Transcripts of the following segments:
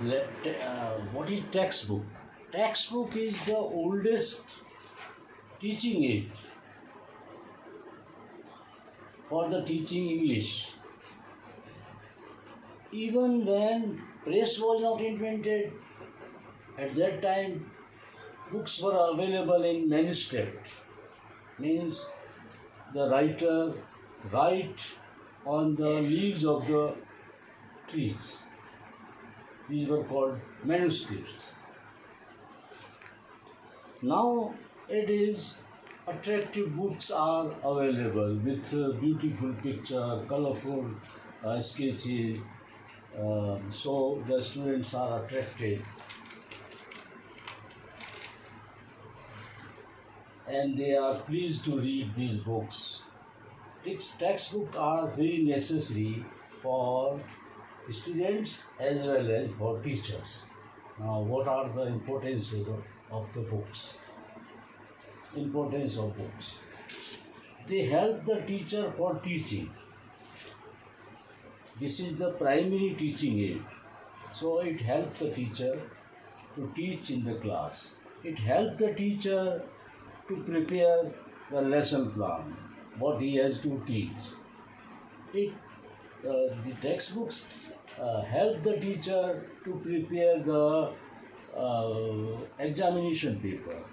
What is textbook? Textbook is the oldest teaching aid for the teaching English. Even when press was not invented, at that time books were available in manuscript. Means the writer write on the leaves of the trees. These were called manuscripts. Now it is attractive books are available with beautiful picture, colorful sketches. So the students are attracted and they are pleased to read these books. Textbooks are very necessary for students as well as for teachers. Now, what are the importances of the books? Importance of books. They help the teacher for teaching. This is the primary teaching aid. So it helps the teacher to teach in the class. It helps the teacher to prepare the lesson plan, what he has to teach. The textbooks help the teacher to prepare the examination paper.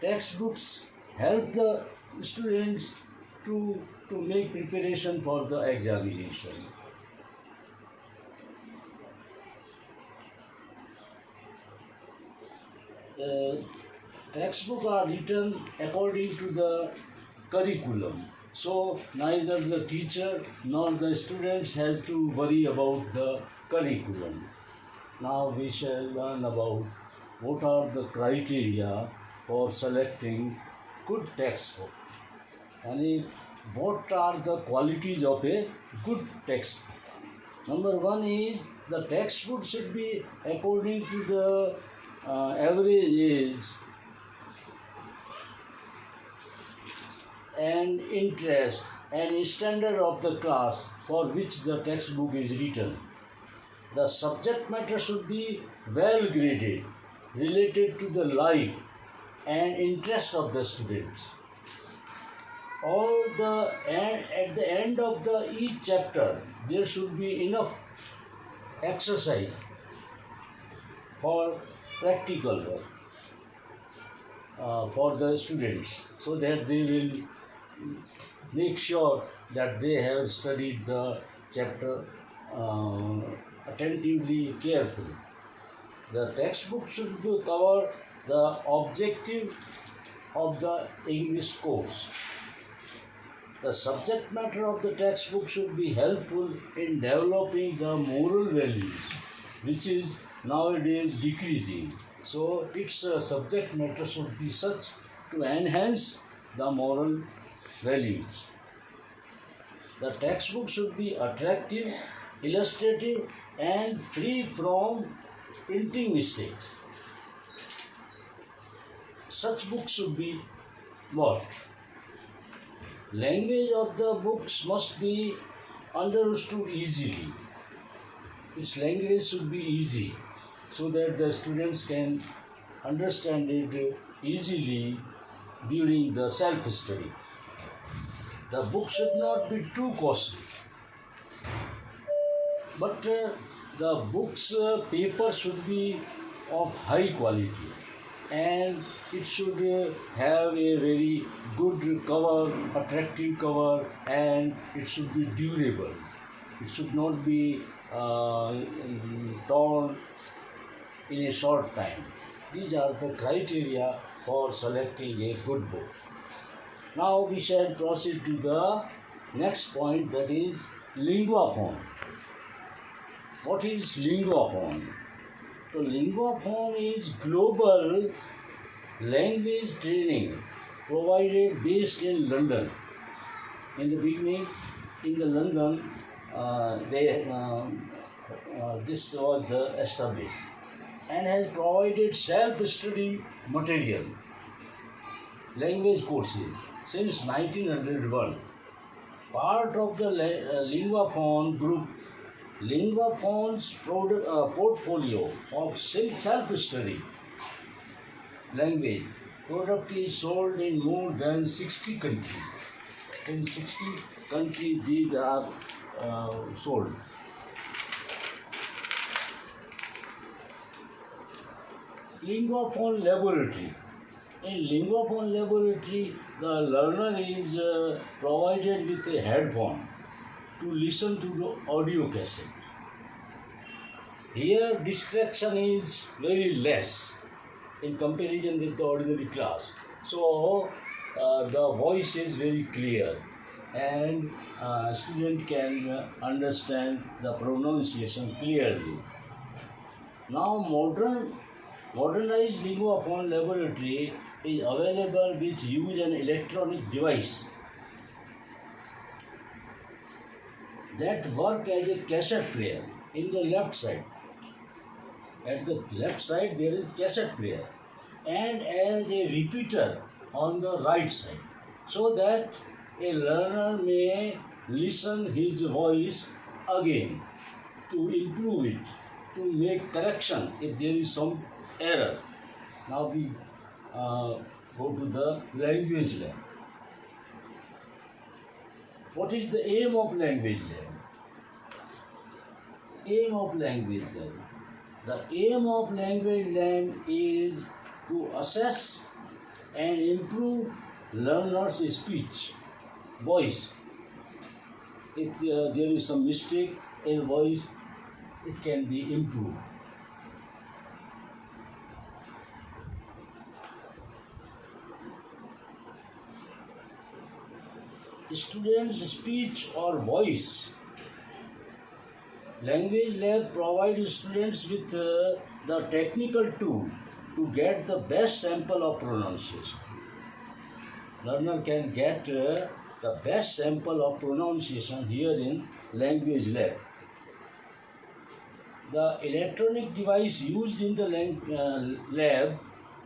Textbooks help the students to make preparation for the examination. Textbooks are written according to the curriculum. So neither the teacher nor the students has to worry about the curriculum. Now we shall learn about what are the criteria for selecting good textbook. And what are the qualities of a good textbook? Number one is the textbook should be according to the average age and interest and standard of the class for which the textbook is written. The subject matter should be well graded, related to the life and interest of the students. At the end of each chapter, there should be enough exercise for practical work for the students, so that they will make sure that they have studied the chapter attentively, carefully. The textbook should cover the objective of the English course. The subject matter of the textbook should be helpful in developing the moral values, which is nowadays decreasing. So its subject matter should be such to enhance the moral values. The textbook should be attractive, illustrative, and free from printing mistakes. Such books should be what? Language of the books must be understood easily. Its language should be easy so that the students can understand it easily during the self-study. The book should not be too costly, but the book's paper should be of high quality and it should have a very good cover, attractive cover, and it should be durable. It should not be torn in a short time. These are the criteria for selecting a good book. Now we shall proceed to the next point, that is linguaphone. What is linguaphone? So linguaphone is global language training provided based in London. In the beginning, in the London, this was established and has provided self-study material, language courses since 1901. Part of the linguaphone group LinguaPhone's portfolio of self-study language product is sold in more than 60 countries. In 60 countries, these are sold. LinguaPhone Laboratory. In LinguaPhone Laboratory, the learner is provided with a headphone to listen to the audio cassette. Here, distraction is very less in comparison with the ordinary class. So, the voice is very clear and student can understand the pronunciation clearly. Now, modernized LinguaPhone Laboratory is available which use an electronic device that work as a cassette player in the left side. At the left side there is cassette player and as a repeater on the right side, so that a learner may listen his voice again to improve it, to make correction if there is some error. Now we go to the language lab. What is the aim of language lab? Aim of language lab. The aim of language lab is to assess and improve learners' speech, voice. If there is some mistake in voice, it can be improved. Students' speech or voice. Language lab provides students with the technical tool to get the best sample of pronunciation. Learner can get the best sample of pronunciation here in language lab. The electronic device used in the lab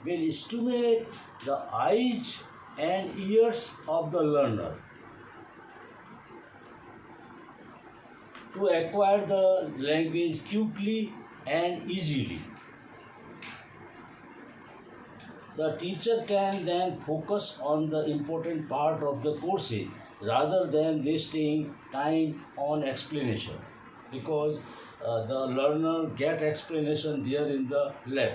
will stimulate the eyes and ears of the learner to acquire the language quickly and easily. The teacher can then focus on the important part of the courses rather than wasting time on explanation, because the learner get explanation there in the lab.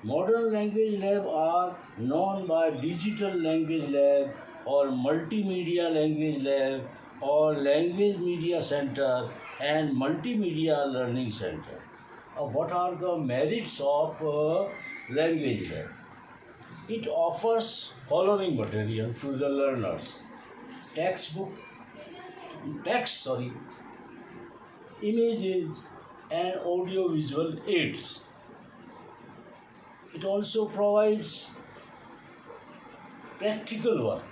Modern language lab are known by digital language lab or multimedia language lab or language media center and multimedia learning center. What are the merits of language lab? It offers following material to the learners: text, images and audio visual aids. It also provides practical work.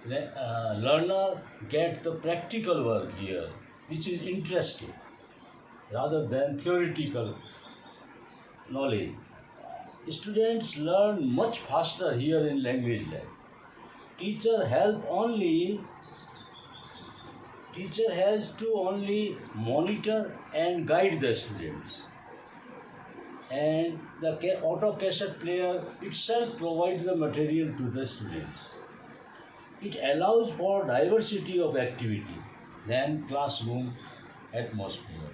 Learner get the practical work here, which is interesting rather than theoretical knowledge. Students learn much faster here in language lab. Teacher has to only monitor and guide the students, and the auto cassette player itself provides the material to the students. It allows for diversity of activity than classroom atmosphere.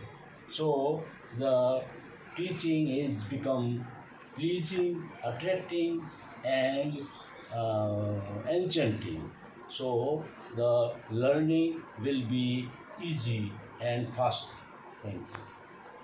So the teaching is become pleasing, attracting and enchanting. So the learning will be easy and fast. Thank you.